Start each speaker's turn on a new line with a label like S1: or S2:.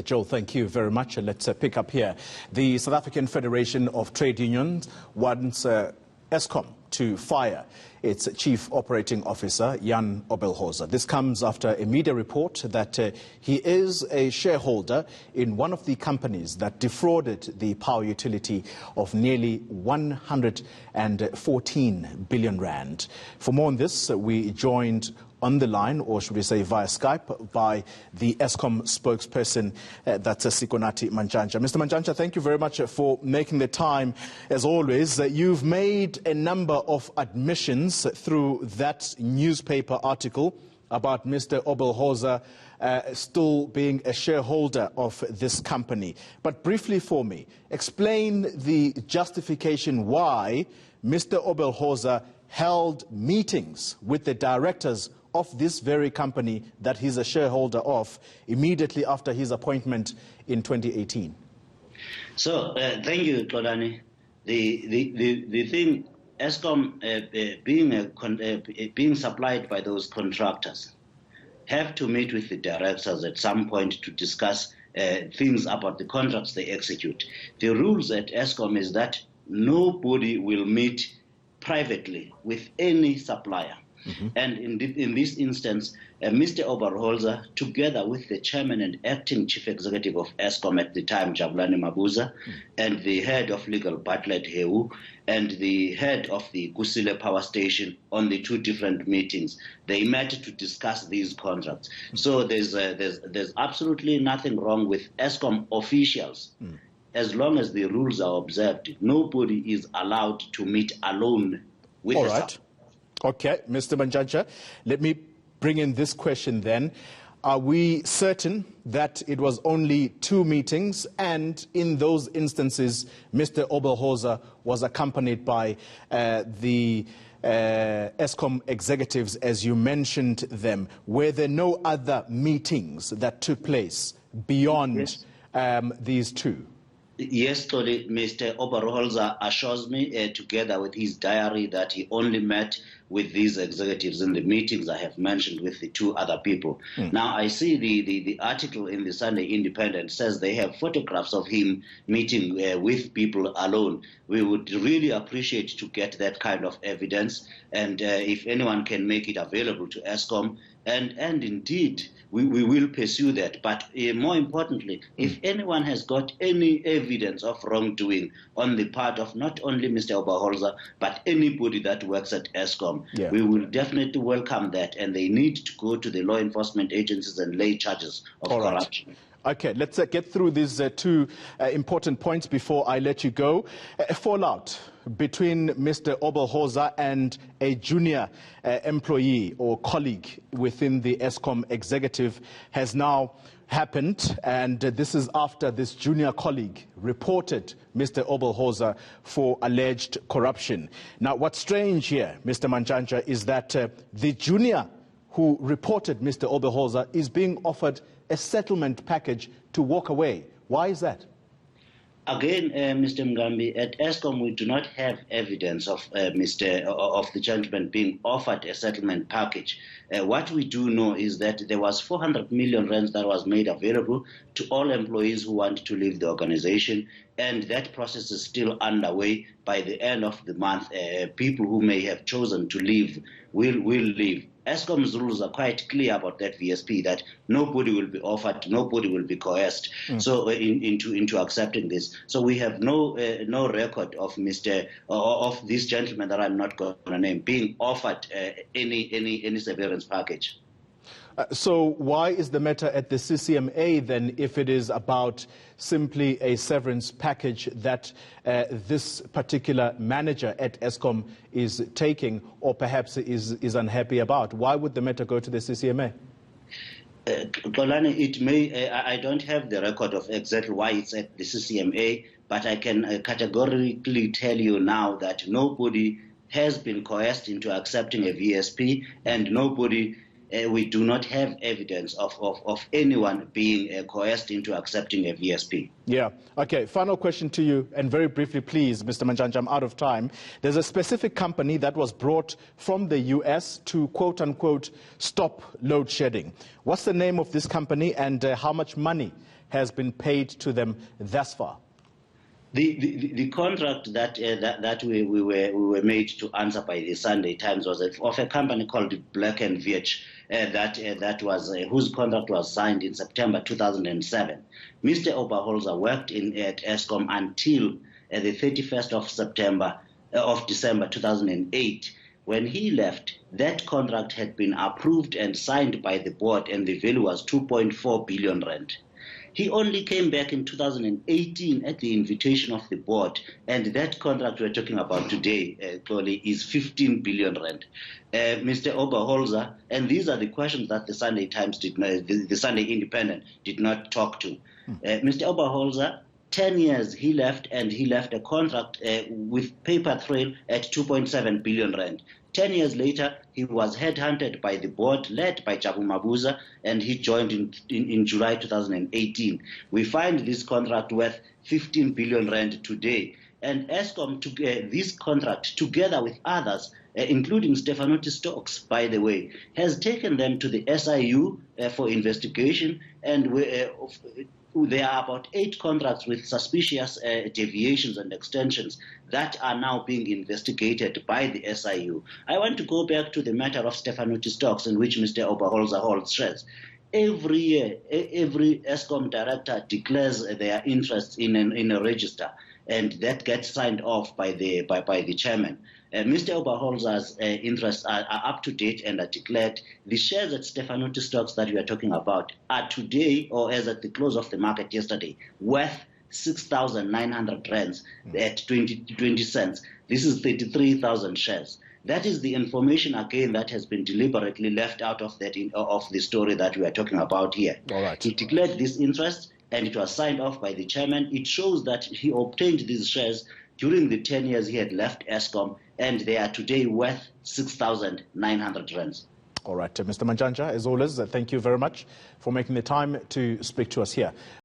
S1: Joel, thank you very much. Let's pick up here. The South African Federation of Trade Unions wants Eskom to fire its Chief Operating Officer, Jan Oberholzer. This comes after a media report that he is a shareholder in one of the companies that defrauded the power utility of nearly 114 billion rand. For more on this, we joined on the line, or should we say via Skype, by the Eskom spokesperson, that's Sikonati Manjanja. Mr. Manjanja, thank you very much for making the time. As always, you've made a number of admissions through that newspaper article about Mr. Oberholzer still being a shareholder of this company. But briefly for me, explain the justification why Mr. Oberholzer held meetings with the directors of this very company that he's a shareholder of immediately after his appointment in 2018.
S2: So, thank you, Tolani. The thing, Eskom being supplied by those contractors have to meet with the directors at some point to discuss things about the contracts they execute. The rules at Eskom is that nobody will meet privately with any supplier. Mm-hmm. And in this instance, Mr. Oberholzer, together with the chairman and acting chief executive of Eskom at the time, Jabulani Mabuza, and the head of legal, Bartlett Heu, and the head of the Kusile power station on the two different meetings, they met to discuss these contracts. Mm-hmm. So there's absolutely nothing wrong with Eskom officials. Mm. As long as the rules are observed, nobody is allowed to meet alone with
S1: All right. Okay, Mr. Manjanja, let me bring in this question then. Are we certain that it was only two meetings, and in those instances, Mr. Oberholzer was accompanied by the Eskom executives, as you mentioned them? Were there no other meetings that took place beyond these two?
S2: Yes, Tony, Mr. Oberholzer assures me, together with his diary, that he only met with these executives in the meetings I have mentioned with the two other people. Mm. Now, I see the article in the Sunday Independent says they have photographs of him meeting with people alone. We would really appreciate to get that kind of evidence, and if anyone can make it available to Eskom, and indeed, we will pursue that. But more importantly, if anyone has got any evidence of wrongdoing on the part of not only Mr. Oberholzer, but anybody that works at Eskom, we will definitely welcome that. And they need to go to the law enforcement agencies and lay charges of corruption.
S1: Right. Okay, let's get through these two important points before I let you go. A fallout between Mr. Oberholzer and a junior employee or colleague within the Eskom executive has now happened, and this is after this junior colleague reported Mr. Oberholzer for alleged corruption. Now, what's strange here, Mr. Manjanja, is that the junior who reported Mr. Oberholzer is being offered a settlement package to walk away. Why is that?
S2: Again, Mr. Mgambi, at Eskom we do not have evidence of the gentleman being offered a settlement package. What we do know is that there was 400 million rands that was made available to all employees who want to leave the organization, and that process is still underway. By the end of the month, people who may have chosen to leave will leave. Eskom's rules are quite clear about that VSP, that nobody will be offered, nobody will be coerced so into accepting this. So we have no record of of this gentleman that I'm not going to name being offered any severance package.
S1: So why is the matter at the CCMA then, if it is about simply a severance package that this particular manager at Eskom is taking, or perhaps is unhappy about? Why would the matter go to the CCMA?
S2: Kolani, it may. I don't have the record of exactly why it's at the CCMA, but I can categorically tell you now that nobody has been coerced into accepting a VSP, and nobody. We do not have evidence of anyone being coerced into accepting a VSP.
S1: Yeah. Okay. Final question to you, and very briefly, please, Mr. Manjanja, I'm out of time. There's a specific company that was brought from the US to, quote unquote, stop load shedding. What's the name of this company, and how much money has been paid to them thus far?
S2: The contract that we were made to answer by the Sunday Times was of a company called Black and Veatch, whose contract was signed in September 2007. Mr. Oberholzer worked at Eskom until the 31st of December 2008. When he left, that contract had been approved and signed by the board, and the value was 2.4 billion rand. He only came back in 2018 at the invitation of the board, and that contract we're talking about today, clearly, is 15 billion rand. Mr. Oberholzer, and these are the questions that the Sunday Times the Sunday Independent did not talk to. Mr. Oberholzer, 10 years he left, and he left a contract with paper trail at 2.7 billion rand. 10 years later, he was headhunted by the board, led by Jabu Mabuza, and he joined in July 2018. We find this contract worth 15 billion rand today. And Eskom took this contract, together with others, including Stefanotti Stocks, by the way, has taken them to the SIU for investigation, and there are about 8 contracts with suspicious deviations and extensions that are now being investigated by the SIU. I want to go back to the matter of Stefanotti Stocks, in which Mr. Oberholzer holds shares. Every year, every Eskom director declares their interests in a register, and that gets signed off by the chairman. Mr. Oberholzer's interests are up to date and are declared. The shares at Stefanotti Stocks that we are talking about are today, or as at the close of the market yesterday, worth 6,900 rands at 20 cents. This is 33,000 shares. That is the information, again, that has been deliberately left out of the story that we are talking about here.
S1: All right.
S2: He declared this interest, and it was signed off by the chairman. It shows that he obtained these shares during the 10 years he had left Eskom, and they are today worth 6,900 rands.
S1: All right, Mr. Manjanja, as always, thank you very much for making the time to speak to us here.